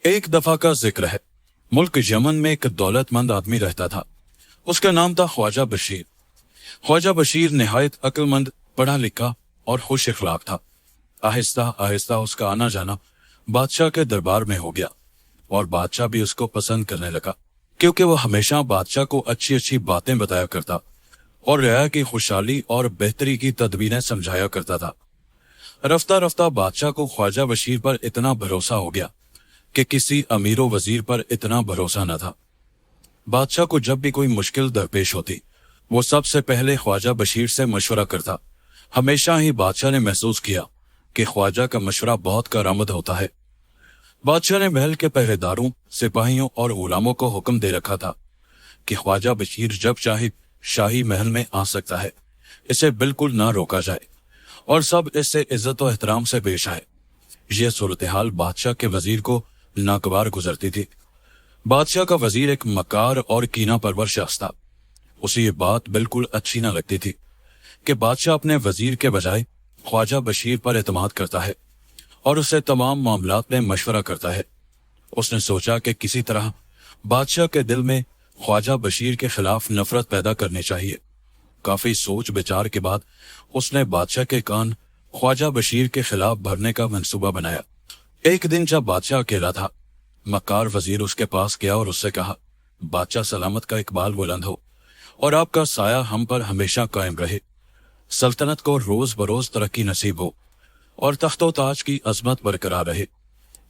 ایک دفعہ کا ذکر ہے، ملک یمن میں ایک دولت مند آدمی رہتا تھا۔ اس کا نام تھا خواجہ بشیر۔ خواجہ بشیر نہایت عقل مند، پڑھا لکھا اور خوش اخلاق تھا۔ آہستہ آہستہ اس کا آنا جانا بادشاہ کے دربار میں ہو گیا، اور بادشاہ بھی اس کو پسند کرنے لگا، کیونکہ وہ ہمیشہ بادشاہ کو اچھی اچھی باتیں بتایا کرتا اور رعایا کی خوشحالی اور بہتری کی تدبیریں سمجھایا کرتا تھا۔ رفتہ رفتہ بادشاہ کو خواجہ بشیر پر اتنا بھروسہ ہو گیا کہ کسی امیر و وزیر پر اتنا بھروسہ نہ تھا۔ بادشاہ کو جب بھی کوئی مشکل درپیش ہوتی، وہ سب سے پہلے خواجہ بشیر سے مشورہ کرتا۔ ہمیشہ ہی بادشاہ نے محسوس کیا کہ خواجہ کا مشورہ بہت کارآمد ہوتا ہے۔ بادشاہ نے محل کے پہرے داروں، سپاہیوں اور غلاموں کو حکم دے رکھا تھا کہ خواجہ بشیر جب چاہے شاہی محل میں آ سکتا ہے، اسے بالکل نہ روکا جائے اور سب اس سے عزت و احترام سے پیش آئے۔ یہ صورتحال بادشاہ کے وزیر کو ناگوار گزرتی تھی۔ بادشاہ کا وزیر ایک مکار اور کینہ پرور شخص تھا۔ اسے یہ بات بالکل اچھی نہ لگتی تھی کہ بادشاہ اپنے وزیر کے بجائے خواجہ بشیر پر اعتماد کرتا ہے اور اسے تمام معاملات میں مشورہ کرتا ہے۔ اس نے سوچا کہ کسی طرح بادشاہ کے دل میں خواجہ بشیر کے خلاف نفرت پیدا کرنی چاہیے۔ کافی سوچ بچار کے بعد اس نے بادشاہ کے کان خواجہ بشیر کے خلاف بھرنے کا منصوبہ بنایا۔ ایک دن جب بادشاہ اکیلا تھا، مکار وزیر اس کے پاس گیا اور اس سے کہا، بادشاہ سلامت کا اقبال بلند ہو اور آپ کا سایہ ہم پر ہمیشہ قائم رہے۔ سلطنت کو روز بروز ترقی نصیب ہو اور تخت و تاج کی عظمت برقرار رہے۔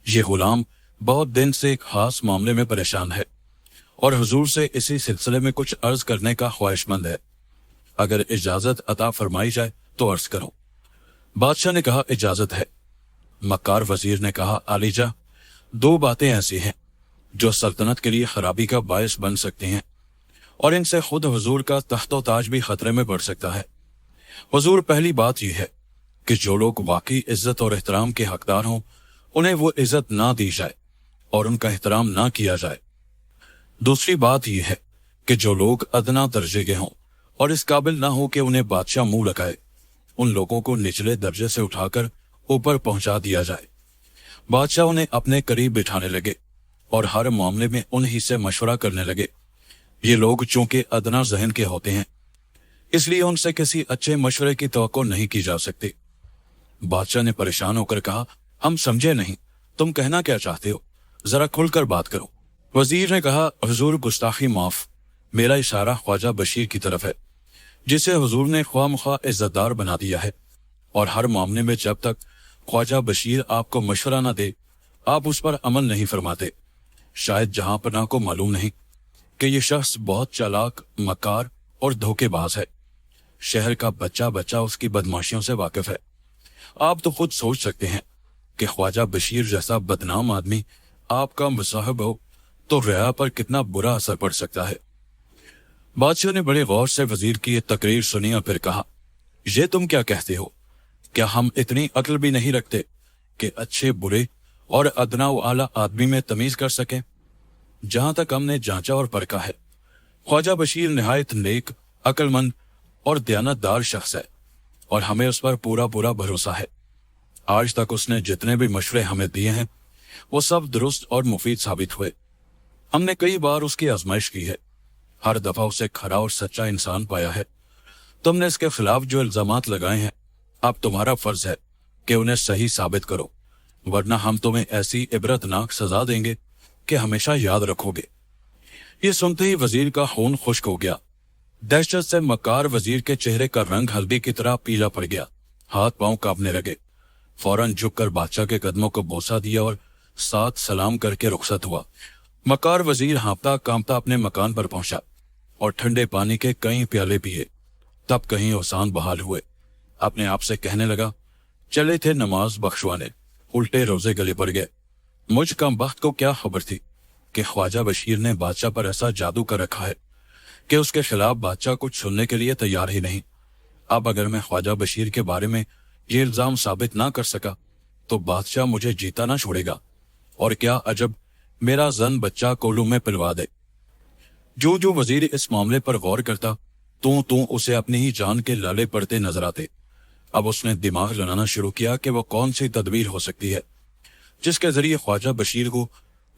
یہ غلام بہت دن سے ایک خاص معاملے میں پریشان ہے اور حضور سے اسی سلسلے میں کچھ عرض کرنے کا خواہش مند ہے۔ اگر اجازت عطا فرمائی جائے تو عرض کرو۔ بادشاہ نے کہا، اجازت ہے۔ مکار وزیر نے کہا، عالیجا، دو باتیں ایسی ہیں جو سلطنت کے لیے خرابی کا باعث بن سکتی ہیں اور ان سے خود حضور کا تخت و تاج بھی خطرے میں پڑ سکتا ہے۔ حضور، پہلی بات یہ ہے کہ جو لوگ واقعی عزت اور احترام کے حقدار ہوں، انہیں وہ عزت نہ دی جائے اور ان کا احترام نہ کیا جائے۔ دوسری بات یہ ہے کہ جو لوگ ادنا درجے کے ہوں اور اس قابل نہ ہو کہ انہیں بادشاہ منہ لگائے، ان لوگوں کو نچلے درجے سے اٹھا کر اوپر پہنچا دیا جائے۔ بادشاہ انہیں اپنے قریب بٹھانے لگے اور ہر معاملے میں انہی سے مشورہ کرنے لگے۔ یہ لوگ چونکہ ادنا ذہن کے ہوتے ہیں، اس لیے ان سے کسی اچھے مشورے کی توقع نہیں کی جا سکتی۔ بادشاہ نے پریشان ہو کر کہا، ہم سمجھے نہیں، تم کہنا کیا چاہتے ہو؟ ذرا کھل کر بات کرو۔ وزیر نے کہا، حضور گستاخی معاف، میرا اشارہ خواجہ بشیر کی طرف ہے، جسے حضور نے خواہ مخواہ عزت دار بنا دیا ہے، اور ہر معاملے میں جب تک خواجہ بشیر آپ کو مشورہ نہ دے، آپ اس پر عمل نہیں فرماتے۔ شاید جہاں پناہ کو معلوم نہیں کہ یہ شخص بہت چالاک، مکار اور دھوکے باز ہے۔ شہر کا بچہ بچہ اس کی بدماشیوں سے واقف ہے۔ آپ تو خود سوچ سکتے ہیں کہ خواجہ بشیر جیسا بدنام آدمی آپ کا مصاحب ہو تو رعایا پر کتنا برا اثر پڑ سکتا ہے۔ بادشاہ نے بڑے غور سے وزیر کی یہ تقریر سنی اور پھر کہا، یہ تم کیا کہتے ہو؟ کیا ہم اتنی عقل بھی نہیں رکھتے کہ اچھے برے اور ادنا و اعلیٰ آدمی میں تمیز کر سکیں؟ جہاں تک ہم نے جانچا اور پرکھا ہے، خواجہ بشیر نہایت نیک، عقل مند اور دیانتدار شخص ہے، اور ہمیں اس پر پورا بھروسہ ہے۔ آج تک اس نے جتنے بھی مشورے ہمیں دیے ہیں، وہ سب درست اور مفید ثابت ہوئے۔ ہم نے کئی بار اس کی آزمائش کی ہے، ہر دفعہ اسے کھرا اور سچا انسان پایا ہے۔ تم نے اس کے خلاف جو الزامات لگائے ہیں، اب تمہارا فرض ہے کہ انہیں صحیح ثابت کرو، ورنہ ہم تمہیں ایسی عبرتناک سزا دیں گے کہ ہمیشہ یاد رکھو گے۔ یہ سنتے ہی وزیر کا خون خشک ہو گیا۔ دہشت سے مکار وزیر کے چہرے کا رنگ ہلدی کی طرح پیلا پڑ گیا، ہاتھ پاؤں کانپنے لگے۔ فوراً جھک کر بادشاہ کے قدموں کو بوسہ دیا اور ساتھ سلام کر کے رخصت ہوا۔ مکار وزیر ہانپتا کانپتا اپنے مکان پر پہنچا اور ٹھنڈے پانی کے کئی پیالے پیے، تب کہیں اوسان بحال ہوئے۔ اپنے آپ سے کہنے لگا، چلے تھے نماز بخشوانے، الٹے روزے گلے پڑ گئے۔ مجھ کم بخت کو کیا خبر تھی کہ خواجہ بشیر نے بادشاہ پر ایسا جادو کر رکھا ہے کہ اس کے خلاف بادشاہ کچھ سننے کے لیے تیار ہی نہیں۔ اب اگر میں خواجہ بشیر کے بارے میں یہ الزام ثابت نہ کر سکا تو بادشاہ مجھے جیتا نہ چھوڑے گا، اور کیا عجب میرا زن بچہ کولوں میں پلوا دے۔ جو وزیر اس معاملے پر غور کرتا، تو اسے اپنی ہی جان کے لالے پڑتے نظر آتے۔ اب اس نے دماغ لڑانا شروع کیا کہ وہ کون سی تدبیر ہو سکتی ہے جس کے ذریعے خواجہ بشیر کو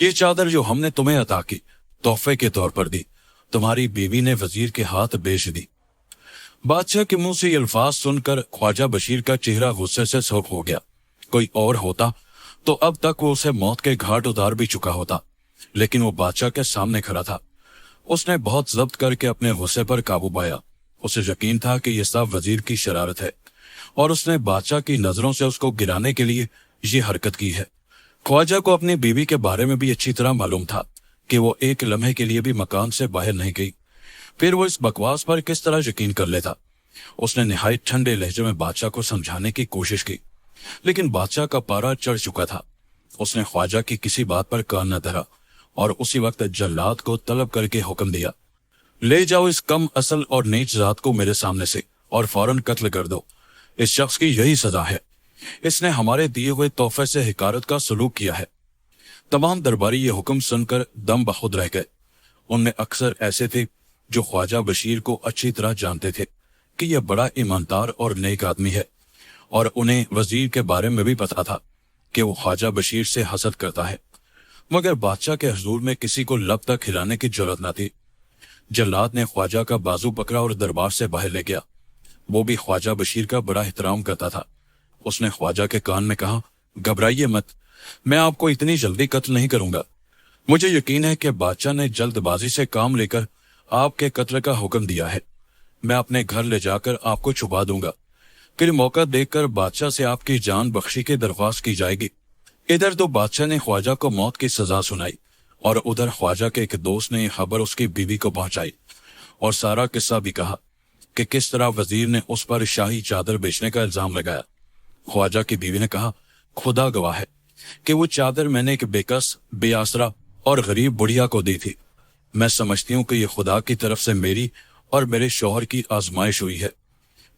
یہ چادر جو ہم نے تمہیں عطا کی تحفے کے طور پر دی، تمہاری بیوی نے وزیر کے ہاتھ بیچ دی۔ بادشاہ کے منہ سے یہ الفاظ سن کر خواجہ بشیر کا چہرہ غصے سے سرخ ہو گیا۔ کوئی اور ہوتا تو اب تک وہ اسے موت کے گھاٹ اتار بھی چکا ہوتا، لیکن وہ بادشاہ کے سامنے کھڑا تھا۔ اس نے بہت ضبط کر کے اپنے غصے پر قابو پایا۔ اسے یقین تھا کہ یہ سب وزیر کی شرارت ہے، اور اس نے بادشاہ کی نظروں سے اس کو گرانے کے لیے یہ حرکت کی ہے۔ خواجہ کو اپنی بیوی کے بارے میں بھی اچھی طرح معلوم تھا کہ وہ ایک لمحے کے لیے بھی مکان سے باہر نہیں گئی، پھر وہ اس بکواس پر کس طرح یقین کر لیتا۔ اس نے نہایت ٹھنڈے لہجے میں بادشاہ کو سمجھانے کی کوشش کی، لیکن بادشاہ کا پارا چڑھ چکا تھا۔ اس نے خواجہ کی کسی بات پر کان نہ دھرا اور اسی وقت جلاد کو طلب کر کے حکم دیا، لے جاؤ اس کم اصل اور نیچ ذات کو میرے سامنے سے اور فوراً قتل کر دو۔ اس شخص کی یہی سزا ہے، اس نے ہمارے دیے ہوئے تحفے سے حقارت کا سلوک کیا ہے۔ تمام درباری یہ حکم سن کر دم بخود رہ گئے۔ ان میں اکثر ایسے تھے جو خواجہ بشیر کو اچھی طرح جانتے تھے کہ یہ بڑا ایماندار اور نیک آدمی ہے، اور انہیں وزیر کے بارے میں بھی پتا تھا کہ وہ خواجہ بشیر سے حسد کرتا ہے، مگر بادشاہ کے حضور میں کسی کو لب تک ہلانے کی جرات نہ تھی۔ جلاد نے خواجہ کا بازو پکڑا اور دربار سے باہر لے گیا۔ وہ بھی خواجہ بشیر کا بڑا احترام کرتا تھا۔ اس نے خواجہ کے کان میں کہا، گھبرائیے مت، میں آپ کو اتنی جلدی قتل نہیں کروں گا۔ مجھے یقین ہے کہ بادشاہ نے جلد بازی سے کام لے کر آپ کے قتل کا حکم دیا ہے۔ میں اپنے گھر لے جا کر آپ کو چھپا دوں گا، پھر موقع دیکھ کر بادشاہ سے آپ کی جان بخشی کی درخواست کی جائے گی۔ ادھر تو بادشاہ نے خواجہ کو موت کی سزا سنائی، اور ادھر خواجہ کے ایک دوست نے یہ خبر اس کی بیوی کو پہنچائی اور سارا قصہ بھی کہا کہ کس طرح وزیر نے اس پر شاہی چادر بیچنے کا الزام لگایا۔ خواجہ کی بیوی نے کہا، خدا گواہ ہے کہ وہ چادر میں نے ایک بےکس، بے آسرا اور غریب بڑھیا کو دی تھی۔ میں سمجھتی ہوں کہ یہ خدا کی طرف سے میری اور میرے شوہر کی آزمائش ہوئی ہے۔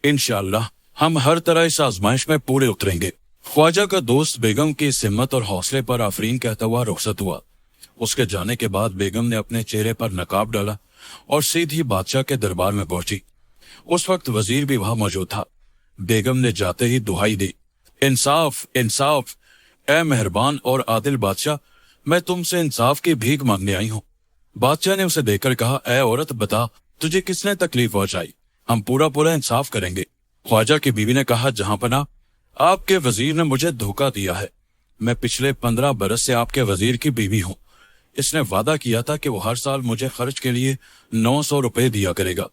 انشاءاللہ ہم ہر طرح اس آزمائش میں پورے اتریں گے۔ خواجہ کا دوست بیگم کی اس ہمت اور حوصلے پر آفرین کہتا ہوا رخصت ہوا۔ اس کے جانے کے بعد بیگم نے اپنے چہرے پر نقاب ڈالا اور سیدھی بادشاہ کے دربار میں پہنچی۔ اس وقت وزیر بھی وہاں موجود تھا۔ بیگم نے جاتے ہی دہائی دی، انصاف، انصاف، اے مہربان اور عادل بادشاہ، میں تم سے انصاف کی بھیک مانگنے آئی ہوں۔ بادشاہ نے اسے دیکھ کر کہا، اے عورت، بتا تجھے کس نے تکلیف پہنچائی، ہم پورا انصاف کریں گے۔ خواجہ کی بیوی نے کہا، جہاں پناہ، آپ کے وزیر نے مجھے دھوکہ دیا ہے۔ میں پچھلے 15 برس سے آپ کے وزیر کی بیوی ہوں۔ اس نے وعدہ کیا تھا کہ وہ ہر سال مجھے خرچ کے لیے 900 روپے دیا کرے گا،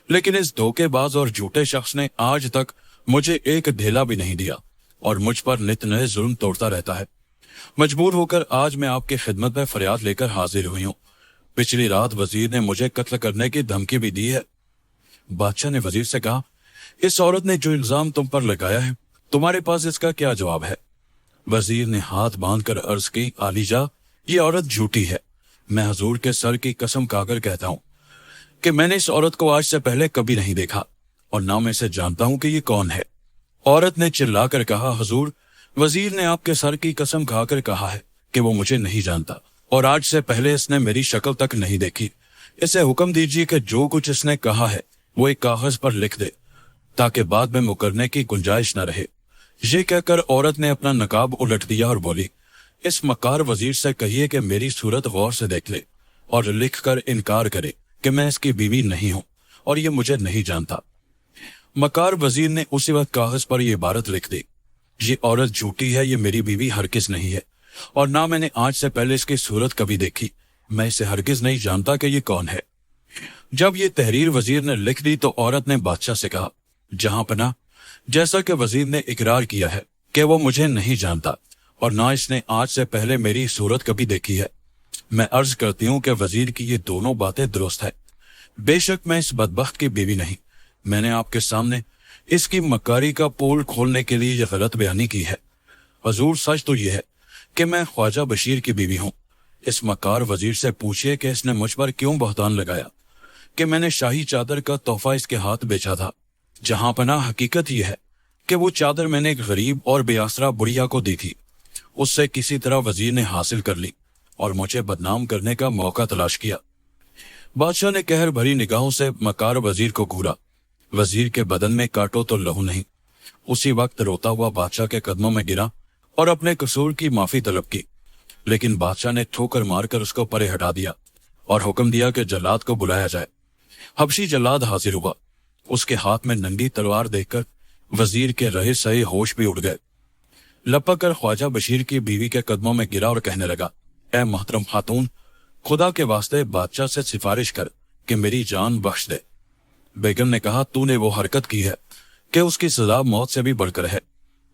لیکن اس دھوکے باز اور جھوٹے شخص نے آج تک مجھے ایک دھیلا بھی نہیں دیا اور مجھ پر نت نئے ظلم توڑتا رہتا ہے۔ مجبور ہو کر آج میں آپ کی خدمت میں فریاد لے کر حاضر ہوئی ہوں۔ پچھلی رات وزیر نے مجھے قتل کرنے کی دھمکی بھی دی ہے۔ بادشاہ نے وزیر سے کہا، اس عورت نے جو الزام تم پر لگایا ہے، تمہارے پاس اس کا کیا جواب ہے؟ وزیر نے ہاتھ باندھ کر عرض کی، عالیجا، یہ عورت جھوٹی ہے۔ میں حضور کے سر کی قسم کھا کر کہتا ہوں کہ میں نے اس عورت کو آج سے پہلے کبھی نہیں دیکھا، اور نہ میں اسے جانتا ہوں کہ یہ کون ہے۔ عورت نے چلا کر کہا، حضور، وزیر نے آپ کے سر کی قسم کھا کر کہا ہے کہ وہ مجھے نہیں جانتا، اور آج سے پہلے اس نے میری شکل تک نہیں دیکھی۔ اسے حکم دیجیے کہ جو کچھ اس نے کہا ہے وہ ایک کاغذ پر لکھ دے تاکہ بعد میں مکرنے کی گنجائش نہ رہے۔ یہ کہہ کر عورت نے اپنا نقاب الٹ دیا اور بولی، اس مکار وزیر سے کہیے کہ میری صورت غور سے دیکھ لے اور لکھ کر انکار کرے کہ میں اس کی بیوی نہیں ہوں اور یہ مجھے نہیں جانتا۔ مکار وزیر نے اسی وقت کاغذ پر یہ عبارت لکھ دی، یہ عورت جھوٹی ہے، یہ میری بیوی ہرگز نہیں ہے، اور نہ میں نے آج سے پہلے اس کی صورت کبھی دیکھی، میں اسے ہرگز نہیں جانتا کہ یہ کون ہے۔ جب یہ تحریر وزیر نے لکھ دی تو عورت نے بادشاہ سے کہا، جہاں پناہ، جیسا کہ وزیر نے اقرار کیا ہے کہ وہ مجھے نہیں جانتا اور نہ اس نے آج سے پہلے میری صورت کبھی دیکھی ہے، میں عرض کرتی ہوں کہ وزیر کی یہ دونوں باتیں درست ہے۔ بے شک میں اس بدبخت کی بیوی نہیں، میں نے آپ کے سامنے اس کی مکاری کا پول کھولنے کے لیے یہ غلط بیانی کی ہے۔ حضور، سچ تو یہ ہے کہ میں خواجہ بشیر کی بیوی ہوں۔ اس مکار وزیر سے پوچھئے کہ اس نے مجھ پر کیوں بہتان لگایا کہ میں نے شاہی چادر کا تحفہ اس کے ہاتھ بیچا تھا۔ جہاں پناہ، حقیقت یہ ہے کہ وہ چادر میں نے ایک غریب اور بے آسرا بڑھیا کو دی تھی، اس سے کسی طرح وزیر نے حاصل کر لی اور مجھے بدنام کرنے کا موقع تلاش کیا۔ بادشاہ نے قہر بھری نگاہوں سے مکار وزیر کو گھورا۔ وزیر کے بدن میں کاٹو تو لہو نہیں۔ اسی وقت روتا ہوا بادشاہ کے قدموں میں گرا اور اپنے قصور کی معافی طلب کی۔ لیکن بادشاہ نے ٹھوکر مار کر اس کو پرے ہٹا دیا اور حکم دیا کہ جلاد کو بلایا جائے۔ حبشی جلاد حاضر ہوا۔ اس کے ہاتھ میں ننگی تلوار دیکھ کر وزیر کے رہے سہے ہوش بھی اڑ گئے۔ لپک کر خواجہ بشیر کی بیوی کے قدموں میں گرا اور کہنے لگا، اے محترم خاتون، خدا کے واسطے بادشاہ سے سفارش کر کہ میری جان بخش دے۔ بیگم نے کہا، تو نے وہ حرکت کی ہے کہ اس کی سزا موت سے بھی بڑھ کر ہے۔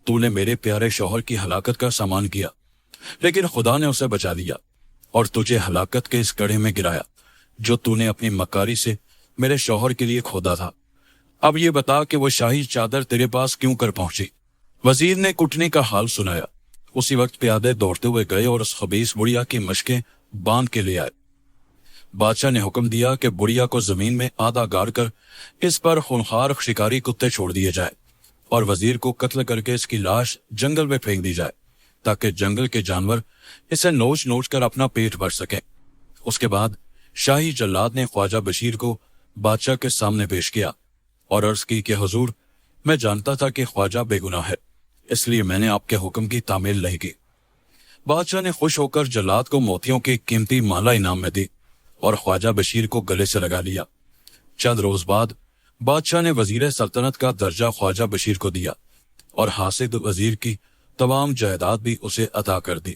تو نے میرے پیارے شوہر کی ہلاکت کا سامان کیا، لیکن خدا نے اسے بچا لیا اور تجھے ہلاکت کے اس گڑھے میں گرایا جو تو نے اپنی مکاری سے میرے شوہر کے لیے کھودا تھا۔ اب یہ بتا کہ وہ شاہی چادر تیرے پاس کیوں کر پہنچی؟ وزیر نے کٹنی کا حال سنایا۔ اسی وقت پیادے دوڑتے ہوئے گئے اور اس خبیث بڑھیا کی مشقیں باندھ کے لے آئے۔ بادشاہ نے حکم دیا کہ بڑھیا کو زمین میں آدھا گاڑ کر اس پر خونخوار شکاری کتے چھوڑ دیے جائے اور وزیر کو قتل کر کے اس کی لاش جنگل میں پھینک دی جائے تاکہ جنگل کے جانور اسے نوچ نوچ کر اپنا پیٹ بھر سکیں۔ اس کے بعد شاہی جلاد نے خواجہ بشیر کو بادشاہ کے سامنے پیش کیا اور عرض کی کہ حضور، میں جانتا تھا کہ خواجہ بے گناہ ہے، اس لیے میں نے آپ کے حکم کی تعمیل نہیں کی۔ بادشاہ نے خوش ہو کر جلاد کو موتیوں کی قیمتی مالا انعام میں دی اور خواجہ بشیر کو گلے سے لگا لیا۔ چند روز بعد بادشاہ نے وزیر سلطنت کا درجہ خواجہ بشیر کو دیا اور حاسد وزیر کی تمام جائیداد بھی اسے عطا کر دی۔